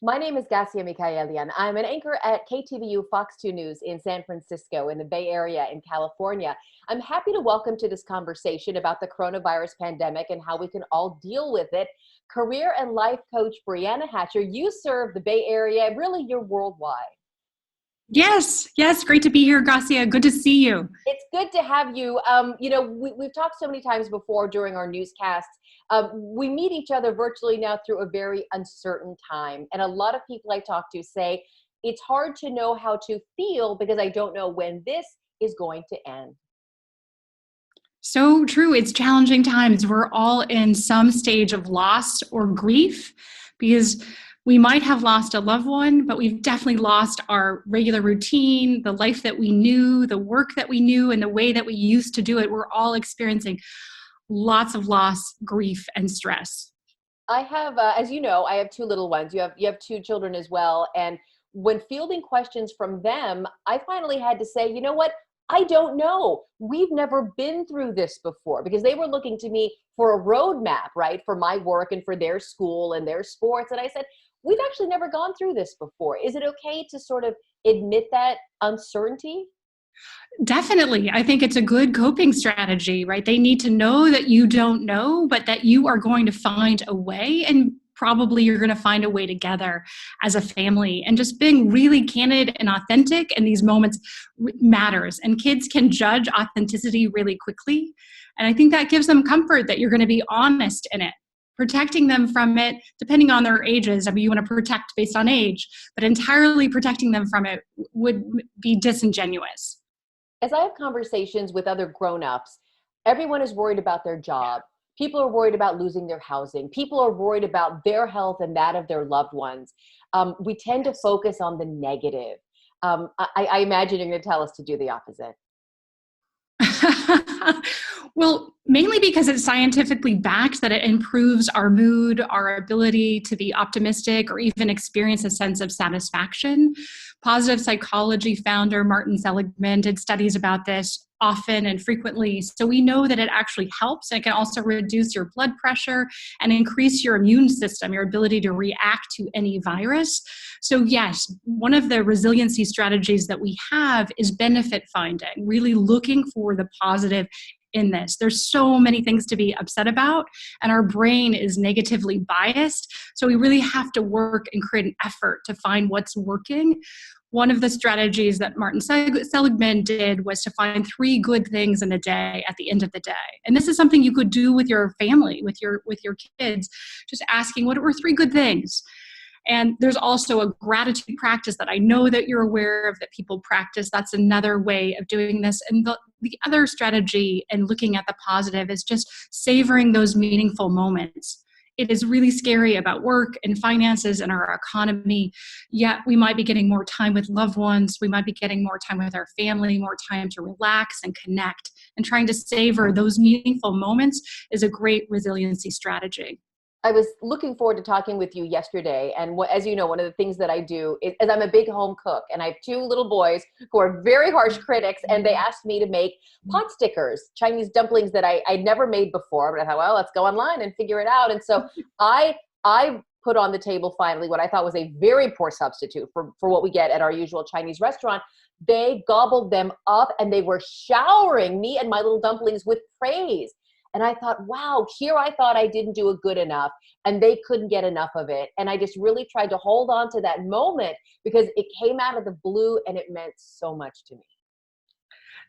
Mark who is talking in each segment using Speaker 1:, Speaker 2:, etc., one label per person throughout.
Speaker 1: My name is Gasia Mikaelian. I'm an anchor at KTVU Fox 2 News in San Francisco in the Bay Area in California. I'm happy to welcome to this conversation about the coronavirus pandemic and how we can all deal with it. Career and life coach Brianna Hatcher, you serve the Bay Area, really you're worldwide.
Speaker 2: Yes, great to be here, Gracia. Good to see you.
Speaker 1: It's good to have you. We've talked so many times before during our newscasts. We meet each other virtually now through a very uncertain time. And a lot of people I talk to say it's hard to know how to feel because I don't know when this is going to end.
Speaker 2: So true. It's challenging times. We're all in some stage of loss or grief because we might have lost a loved one, but we've definitely lost our regular routine, the life that we knew, the work that we knew, and the way that we used to do it. We're all experiencing lots of loss, grief, and stress.
Speaker 1: I have, as you know, I have two little ones. You have two children as well, and when fielding questions from them, I finally had to say, you know what? I don't know. We've never been through this before because they were looking to me for a roadmap, right, for my work and for their school and their sports. And I said, we've actually never gone through this before. Is it okay to sort of admit that uncertainty?
Speaker 2: Definitely. I think it's a good coping strategy, right? They need to know that you don't know, but that you are going to find a way, and probably you're going to find a way together as a family. And just being really candid and authentic in these moments matters. And kids can judge authenticity really quickly. And I think that gives them comfort that you're going to be honest in it. Protecting them from it, depending on their ages. I mean, you want to protect based on age, but entirely protecting them from it would be disingenuous.
Speaker 1: As I have conversations with other grown-ups, everyone is worried about their job. People are worried about losing their housing. People are worried about their health and that of their loved ones. We tend to focus on the negative. I imagine you're going to tell us to do the opposite.
Speaker 2: Well, mainly because it's scientifically backed that it improves our mood, our ability to be optimistic, or even experience a sense of satisfaction. Positive psychology founder Martin Seligman did studies about this often and frequently. So we know that it actually helps. And it can also reduce your blood pressure and increase your immune system, your ability to react to any virus. So yes, one of the resiliency strategies that we have is benefit finding, really looking for the positive in this. There's so many things to be upset about, and our brain is negatively biased. So we really have to work and create an effort to find what's working. One of the strategies that Martin Seligman did was to find 3 good things in a day at the end of the day. And this is something you could do with your family, with your kids, just asking what were 3 good things. And there's also a gratitude practice that I know that you're aware of that people practice. That's another way of doing this. And the other strategy in looking at the positive is just savoring those meaningful moments. It is really scary about work and finances and our economy, yet we might be getting more time with loved ones. We might be getting more time with our family, more time to relax and connect. And trying to savor those meaningful moments is a great resiliency strategy.
Speaker 1: I was looking forward to talking with you yesterday. And as you know, one of the things that I do is I'm a big home cook, and I have 2 little boys who are very harsh critics, and they asked me to make pot stickers, Chinese dumplings that I'd never made before. But I thought, well, let's go online and figure it out. And so I put on the table finally what I thought was a very poor substitute for what we get at our usual Chinese restaurant. They gobbled them up, and they were showering me and my little dumplings with praise. And I thought, wow, here I thought I didn't do it good enough, and they couldn't get enough of it. And I just really tried to hold on to that moment because it came out of the blue and it meant so much to me.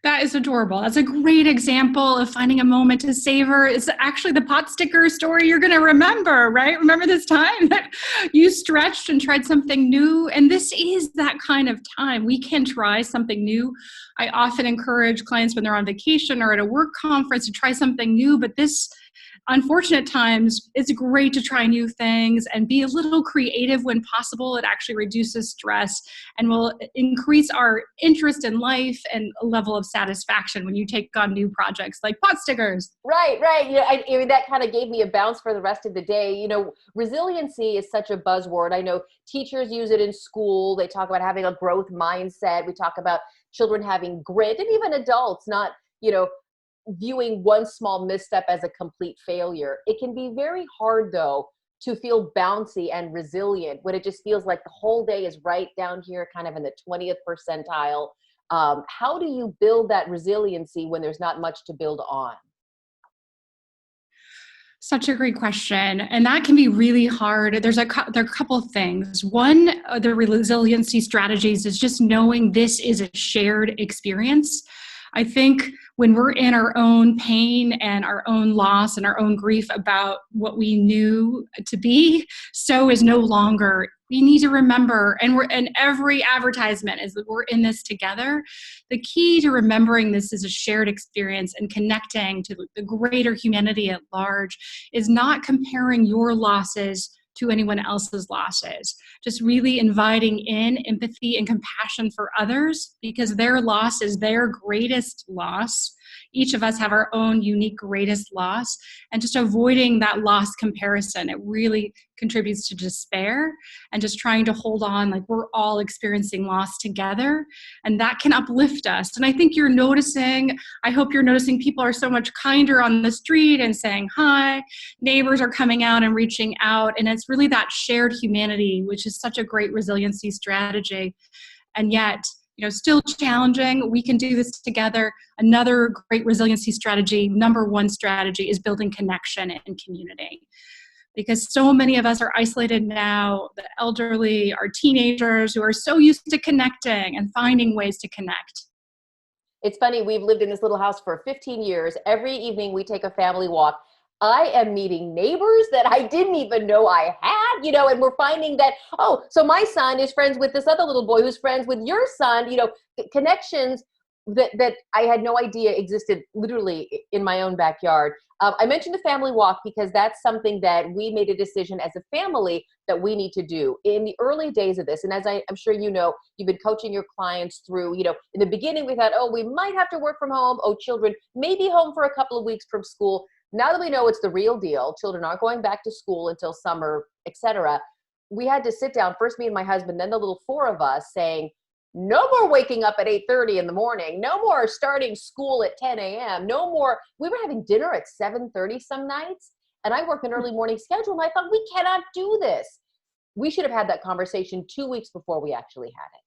Speaker 2: That is adorable. That's a great example of finding a moment to savor. It's actually the pot sticker story you're going to remember, right? Remember this time that you stretched and tried something new? And this is that kind of time. We can try something new. I often encourage clients when they're on vacation or at a work conference to try something new, but this unfortunate times, it's great to try new things and be a little creative when possible. It actually reduces stress and will increase our interest in life and a level of satisfaction when you take on new projects like pot stickers.
Speaker 1: Right, right. I mean, that kind of gave me a bounce for the rest of the day. Resiliency is such a buzzword. I know teachers use it in school. They talk about having a growth mindset. We talk about children having grit, and even adults not, viewing one small misstep as a complete failure. It can be very hard, though, to feel bouncy and resilient when it just feels like the whole day is right down here, kind of in the 20th percentile? How do you build that resiliency when there's not much to build on?
Speaker 2: Such a great question. And that can be really hard. There are a couple of things. One of the resiliency strategies is just knowing this is a shared experience. I think when we're in our own pain and our own loss and our own grief about what we knew to be, so is no longer. We need to remember, and every advertisement is that we're in this together. The key to remembering this is a shared experience and connecting to the greater humanity at large is not comparing your losses to anyone else's losses. Just really inviting in empathy and compassion for others because their loss is their greatest loss. Each of us have our own unique greatest loss, and just avoiding that loss comparison. It really contributes to despair and just trying to hold on like we're all experiencing loss together, and that can uplift us. And I think I hope you're noticing people are so much kinder on the street and saying hi, neighbors are coming out and reaching out, and it's really that shared humanity, which is such a great resiliency strategy. And yet, still challenging. We can do this together. Another great resiliency strategy, number one strategy, is building connection and community. Because so many of us are isolated now, the elderly, our teenagers who are so used to connecting and finding ways to connect.
Speaker 1: It's funny, we've lived in this little house for 15 years. Every evening we take a family walk. I am meeting neighbors that I didn't even know I had, and we're finding that, oh, so my son is friends with this other little boy who's friends with your son, connections that I had no idea existed literally in my own backyard. I mentioned the family walk because that's something that we made a decision as a family that we need to do in the early days of this. And as I'm sure you've been coaching your clients through, in the beginning we thought, oh, we might have to work from home. Oh, children may be home for a couple of weeks from school. Now that we know it's the real deal, children aren't going back to school until summer, etc. We had to sit down, first me and my husband, then the little four of us, saying, no more waking up at 8:30 in the morning. No more starting school at 10 a.m. No more. We were having dinner at 7:30 some nights, and I work an early morning schedule, and I thought, we cannot do this. We should have had that conversation 2 weeks before we actually had it.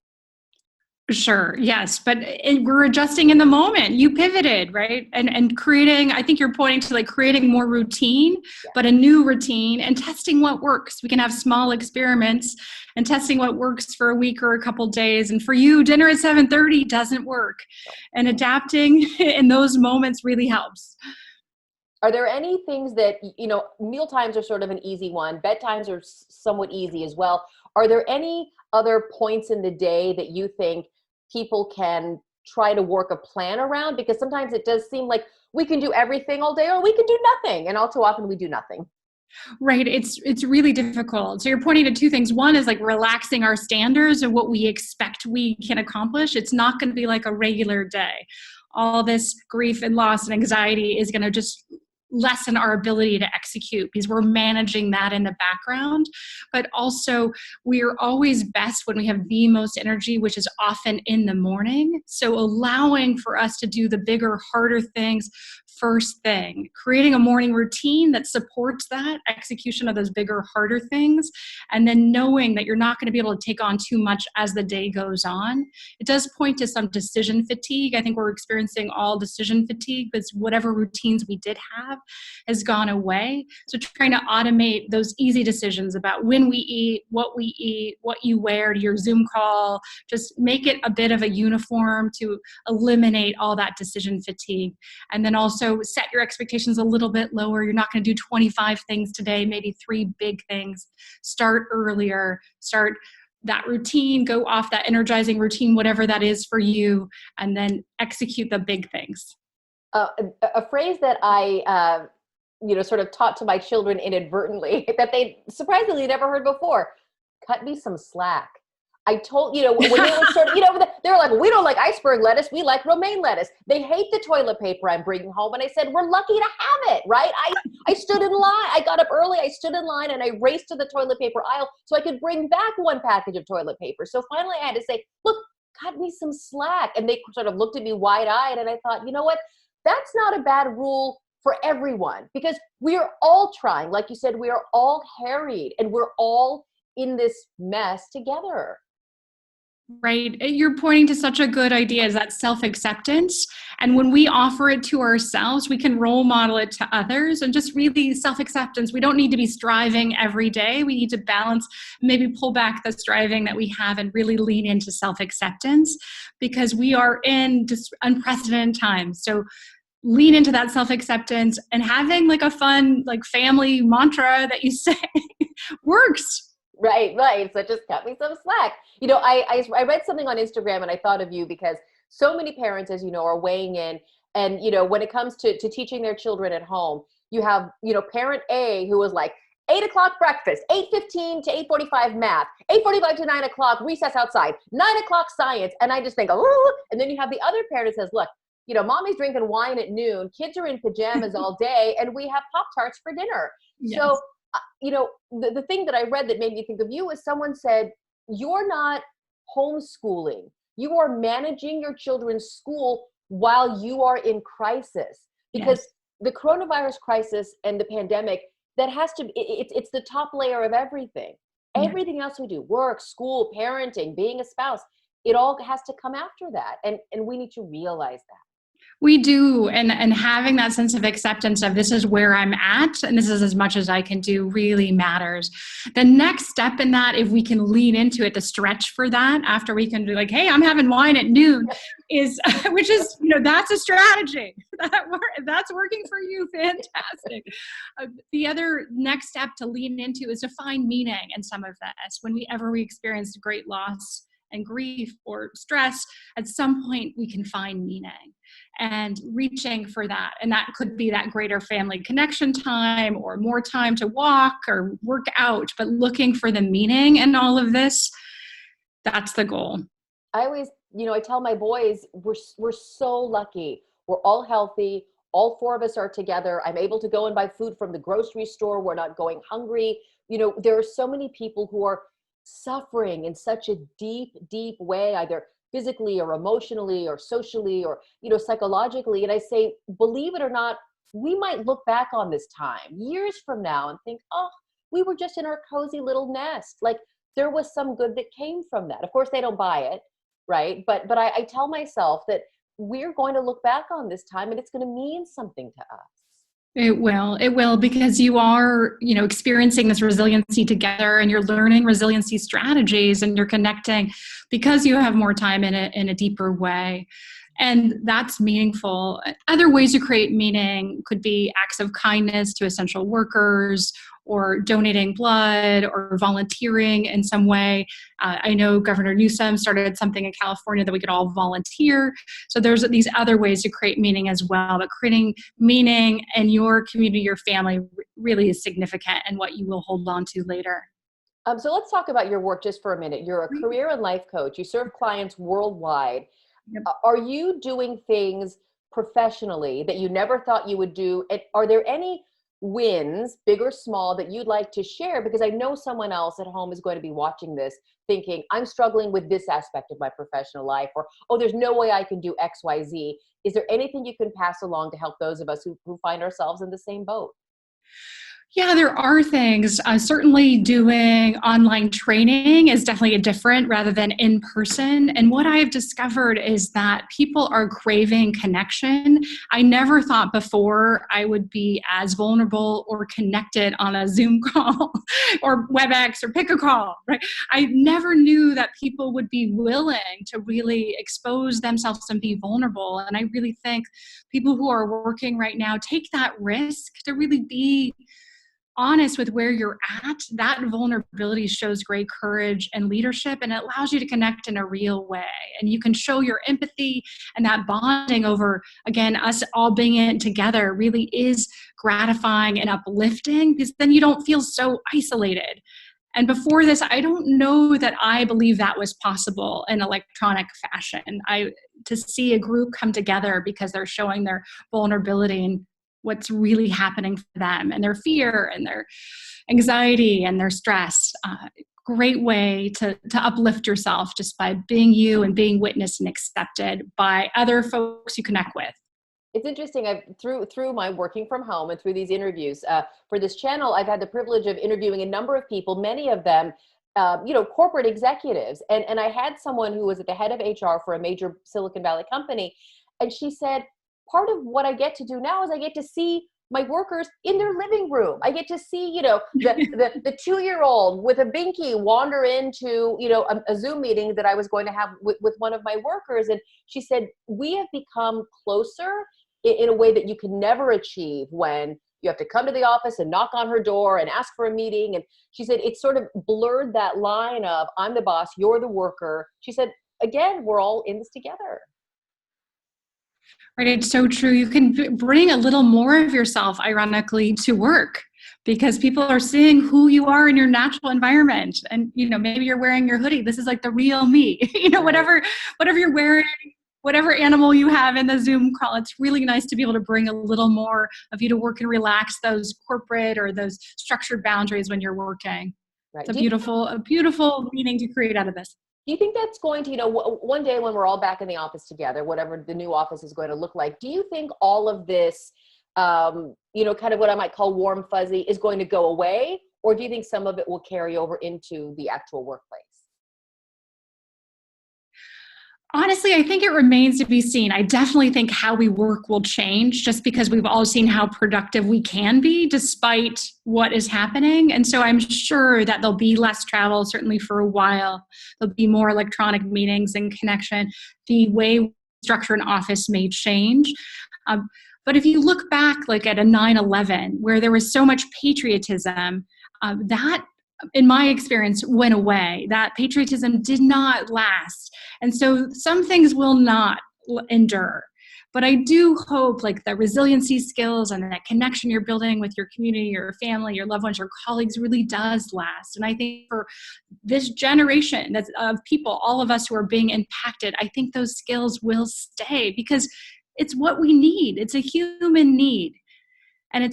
Speaker 2: Sure. Yes. But we're adjusting in the moment. You pivoted, right? And creating, I think you're pointing to like creating more routine, but a new routine and testing what works. We can have small experiments and testing what works for a week or a couple days. And for you, dinner at 7:30 doesn't work. And adapting in those moments really helps.
Speaker 1: Are there any things that, meal times are sort of an easy one. Bedtimes are somewhat easy as well. Are there any other points in the day that you think people can try to work a plan around? Because sometimes it does seem like we can do everything all day or we can do nothing. And all too often we do nothing.
Speaker 2: Right. It's really difficult. So you're pointing to two things. One is like relaxing our standards of what we expect we can accomplish. It's not going to be like a regular day. All this grief and loss and anxiety is going to just lessen our ability to execute because we're managing that in the background. But also, we are always best when we have the most energy, which is often in the morning. So allowing for us to do the bigger, harder things first thing, creating a morning routine that supports that execution of those bigger, harder things, and then knowing that you're not going to be able to take on too much as the day goes on. It does point to some decision fatigue. I think we're experiencing all decision fatigue because whatever routines we did have has gone away. So trying to automate those easy decisions about when we eat, what you wear to your Zoom call, just make it a bit of a uniform to eliminate all that decision fatigue. And then also set your expectations a little bit lower. You're not going to do 25 things today, maybe 3 big things. Start earlier, start that routine, go off that energizing routine, whatever that is for you, and then execute the big things.
Speaker 1: A phrase that I, sort of taught to my children inadvertently that they surprisingly never heard before. Cut me some slack. I told, when they were sort of, they were like, well, we don't like iceberg lettuce. We like romaine lettuce. They hate the toilet paper I'm bringing home. And I said, we're lucky to have it, right? I stood in line. I got up early. I stood in line and I raced to the toilet paper aisle so I could bring back 1 package of toilet paper. So finally I had to say, look, cut me some slack. And they sort of looked at me wide-eyed. And I thought, you know what? That's not a bad rule for everyone, because we are all trying. Like you said, we are all harried and we're all in this mess together.
Speaker 2: Right. You're pointing to such a good idea, is that self-acceptance. And when we offer it to ourselves, we can role model it to others, and just really self-acceptance. We don't need to be striving every day. We need to balance, maybe pull back the striving that we have and really lean into self-acceptance, because we are in just unprecedented times. So lean into that self-acceptance, and having like a fun, like family mantra that you say works.
Speaker 1: Right, right. So just cut me some slack. I read something on Instagram and I thought of you, because so many parents, as you know, are weighing in. And, when it comes to teaching their children at home, you have, parent A who was like, 8 o'clock breakfast, 8:15 to 8:45 math, 8:45 to 9 o'clock recess outside, 9 o'clock science. And I just think, oh, and then you have the other parent that says, look, mommy's drinking wine at noon, kids are in pajamas all day, and we have Pop-Tarts for dinner.
Speaker 2: Yes.
Speaker 1: So the thing that I read that made me think of you is someone said, you're not homeschooling. You are managing your children's school while you are in crisis, because
Speaker 2: Yes.
Speaker 1: the coronavirus crisis and the pandemic, that has to be, it's the top layer of everything.
Speaker 2: Yeah.
Speaker 1: Everything else we do, work, school, parenting, being a spouse, it all has to come after that. And we need to realize that.
Speaker 2: We do. And having that sense of acceptance of, this is where I'm at and this is as much as I can do, really matters. The next step in that, if we can lean into it, the stretch for that, after we can be like, hey, I'm having wine at noon, is, which is, that's a strategy. That's working for you. Fantastic. The other next step to lean into is to find meaning in some of this. Whenever we experience great loss and grief or stress, at some point we can find meaning, and reaching for that. And that could be that greater family connection time, or more time to walk or work out, but looking for the meaning in all of this, that's the goal.
Speaker 1: I always, I tell my boys, we're so lucky. We're all healthy. All four of us are together. I'm able to go and buy food from the grocery store. We're not going hungry. There are so many people who are suffering in such a deep, deep way, either physically or emotionally or socially or, psychologically. And I say, believe it or not, we might look back on this time years from now and think, oh, we were just in our cozy little nest. Like, there was some good that came from that. Of course, they don't buy it, right? But I tell myself that we're going to look back on this time and it's going to mean something to us.
Speaker 2: It will, because you are, experiencing this resiliency together, and you're learning resiliency strategies, and you're connecting because you have more time in a deeper way. And that's meaningful. Other ways to create meaning could be acts of kindness to essential workers, or donating blood, or volunteering in some way. I know Governor Newsom started something in California that we could all volunteer. So there's these other ways to create meaning as well. But creating meaning in your community, your family, really is significant, and what you will hold on to later.
Speaker 1: So let's talk about your work just for a minute. You're a career and life coach. You serve clients worldwide.
Speaker 2: Yep.
Speaker 1: Are you doing things professionally that you never thought you would do? And are there any wins, big or small, that you'd like to share? Because I know someone else at home is going to be watching this thinking, I'm struggling with this aspect of my professional life, or, oh, there's no way I can do X, Y, Z. Is there anything you can pass along to help those of us who find ourselves in the same boat?
Speaker 2: Yeah, there are things. Certainly doing online training is definitely a different rather than in person. And what I've discovered is that people are craving connection. I never thought before I would be as vulnerable or connected on a Zoom call or WebEx or pick a call, right? I never knew that people would be willing to really expose themselves and be vulnerable. And I really think people who are working right now take that risk to really be honest with where you're at. That vulnerability shows great courage and leadership, and it allows you to connect in a real way. And you can show your empathy, and that bonding over, again, us all being in it together really is gratifying and uplifting, because then you don't feel so isolated. And before this, I don't know that I believe that was possible in electronic fashion. To see a group come together because they're showing their vulnerability and what's really happening for them, and their fear and their anxiety and their stress. Great way to uplift yourself just by being you and being witnessed and accepted by other folks you connect with.
Speaker 1: It's interesting. I've through my working from home and through these interviews for this channel, I've had the privilege of interviewing a number of people, many of them, corporate executives. And I had someone who was at the head of HR for a major Silicon Valley company, and she said, part of what I get to do now is I get to see my workers in their living room. I get to see, the 2-year-old with a binky wander into, a Zoom meeting that I was going to have with one of my workers. And she said, we have become closer in a way that you can never achieve when you have to come to the office and knock on her door and ask for a meeting. And she said, it sort of blurred that line of I'm the boss, you're the worker. She said, again, we're all in this together.
Speaker 2: Right, it's so true. You can bring a little more of yourself, ironically, to work because people are seeing who you are in your natural environment. And, maybe you're wearing your hoodie. This is like the real me,
Speaker 1: Right.
Speaker 2: whatever you're wearing, whatever animal you have in the Zoom call. It's really nice to be able to bring a little more of you to work and relax those corporate or those structured boundaries when you're working.
Speaker 1: Right.
Speaker 2: It's a beautiful meaning to create out of this.
Speaker 1: Do you think that's going to, one day when we're all back in the office together, whatever the new office is going to look like, do you think all of this, kind of what I might call warm fuzzy is going to go away? Or do you think some of it will carry over into the actual workplace?
Speaker 2: Honestly, I think it remains to be seen. I definitely think how we work will change just because we've all seen how productive we can be despite what is happening. And so I'm sure that there'll be less travel, certainly for a while. There'll be more electronic meetings and connection. The way we structure an office may change. But if you look back like at a 9/11, where there was so much patriotism, that in my experience, went away. That patriotism did not last. And so some things will not endure. But I do hope like the resiliency skills and that connection you're building with your community, your family, your loved ones, your colleagues really does last. And I think for this generation of people, all of us who are being impacted, I think those skills will stay because it's what we need. It's a human need. And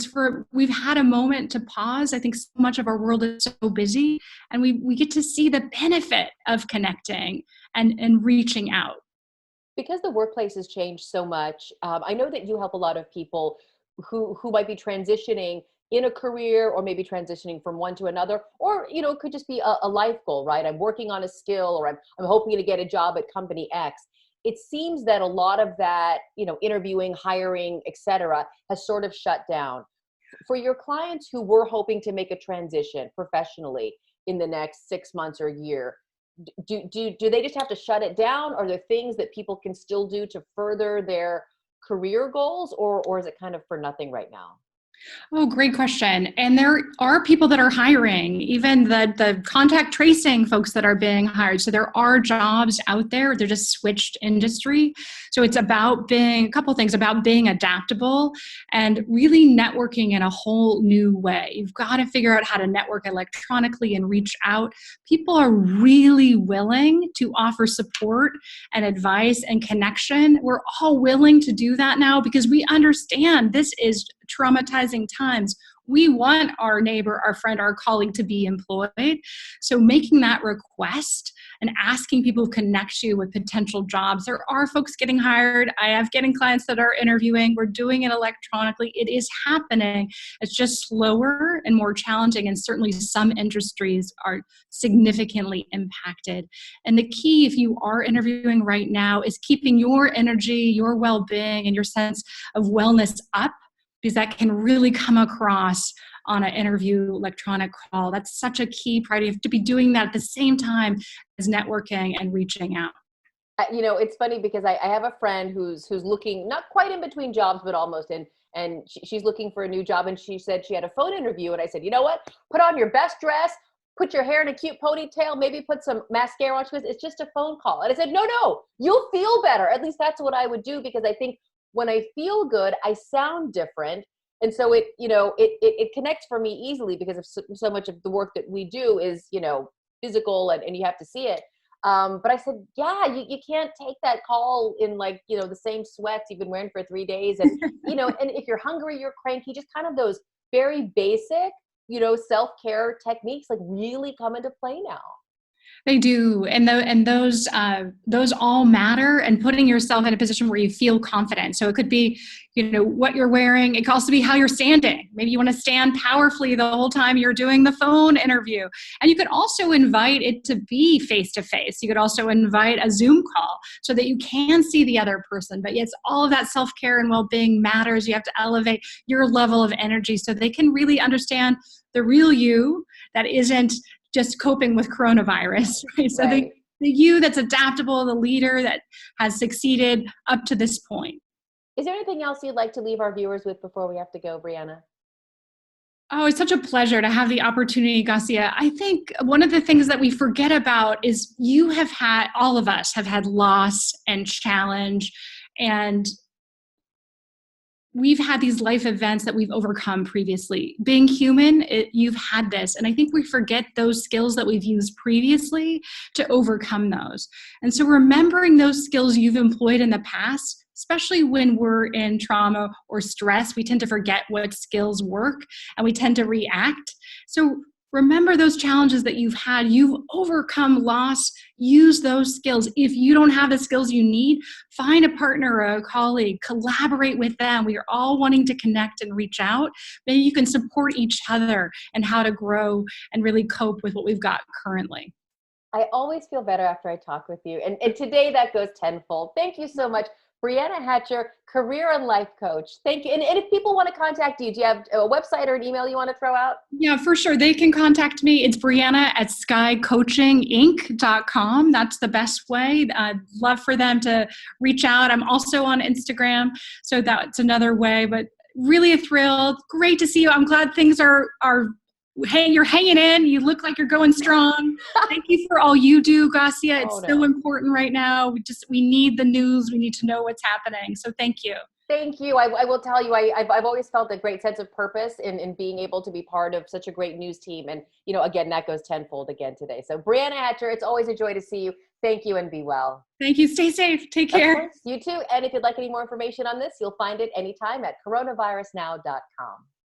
Speaker 2: we've had a moment to pause. I think so much of our world is so busy and we get to see the benefit of connecting and reaching out.
Speaker 1: Because the workplace has changed so much, I know that you help a lot of people who might be transitioning in a career or maybe transitioning from one to another, or, it could just be a life goal, right? I'm working on a skill or I'm hoping to get a job at company X. It seems that a lot of that, interviewing, hiring, et cetera, has sort of shut down. For your clients who were hoping to make a transition professionally in the next 6 months or a year, do they just have to shut it down? Are there things that people can still do to further their career goals, or is it kind of for nothing right now?
Speaker 2: Oh, great question. And there are people that are hiring, even the contact tracing folks that are being hired. So there are jobs out there. They're just switched industry. So it's about a couple things, about being adaptable and really networking in a whole new way. You've got to figure out how to network electronically and reach out. People are really willing to offer support and advice and connection. We're all willing to do that now because we understand this is traumatizing times. We want our neighbor, our friend, our colleague to be employed. So making that request and asking people to connect you with potential jobs. There are folks getting hired. I have getting clients that are interviewing. We're doing it electronically. It is happening. It's just slower and more challenging. And certainly some industries are significantly impacted. And the key, if you are interviewing right now, is keeping your energy, your well-being, and your sense of wellness up, because that can really come across on an interview electronic call. That's such a key priority. You have to be doing that at the same time as networking and reaching out.
Speaker 1: It's funny because I have a friend who's looking not quite in between jobs, but almost in, and she's looking for a new job. And she said she had a phone interview. And I said, you know what? Put on your best dress, put your hair in a cute ponytail, maybe put some mascara on. She goes, it's just a phone call. And I said, no, you'll feel better. At least that's what I would do, because I think when I feel good, I sound different. And so it connects for me easily because of so much of the work that we do is, physical and you have to see it. But I said, yeah, you can't take that call in the same sweats you've been wearing for 3 days. And, and if you're hungry, you're cranky, just kind of those very basic, self-care techniques really come into play now.
Speaker 2: They do, and those all matter. And putting yourself in a position where you feel confident. So it could be, what you're wearing. It could also be how you're standing. Maybe you want to stand powerfully the whole time you're doing the phone interview. And you could also invite it to be face to face. You could also invite a Zoom call so that you can see the other person. But yes, all of that self-care and well-being matters. You have to elevate your level of energy so they can really understand the real you that isn't just coping with coronavirus, right? So
Speaker 1: Right.
Speaker 2: the you that's adaptable, the leader that has succeeded up to this point.
Speaker 1: Is there anything else you'd like to leave our viewers with before we have to go, Brianna?
Speaker 2: Oh, it's such a pleasure to have the opportunity, Garcia. I think one of the things that we forget about is all of us have had loss and challenge, and we've had these life events that we've overcome previously. Being human, you've had this. And I think we forget those skills that we've used previously to overcome those. And so remembering those skills you've employed in the past, especially when we're in trauma or stress, we tend to forget what skills work and we tend to react. So remember those challenges that you've had. You've overcome loss. Use those skills. If you don't have the skills you need, find a partner or a colleague. Collaborate with them. We are all wanting to connect and reach out. Maybe you can support each other and how to grow and really cope with what we've got currently.
Speaker 1: I always feel better after I talk with you. And today that goes tenfold. Thank you so much. Brianna Hatcher, career and life coach. Thank you. And if people want to contact you, do you have a website or an email you want to throw out?
Speaker 2: Yeah, for sure. They can contact me. It's Brianna at skycoachinginc.com. That's the best way. I'd love for them to reach out. I'm also on Instagram, so that's another way. But really a thrill. Great to see you. I'm glad things are hey, you're hanging in. You look like you're going strong. Thank you for all you do, Garcia. It's so important right now. We need the news. We need to know what's happening. So thank you.
Speaker 1: Thank you. I will tell you, I've always felt a great sense of purpose in being able to be part of such a great news team. And, again, that goes tenfold again today. So Brianna Hatcher, it's always a joy to see you. Thank you and be well.
Speaker 2: Thank you. Stay safe. Take care.
Speaker 1: Of course, you too. And if you'd like any more information on this, you'll find it anytime at coronavirusnow.com.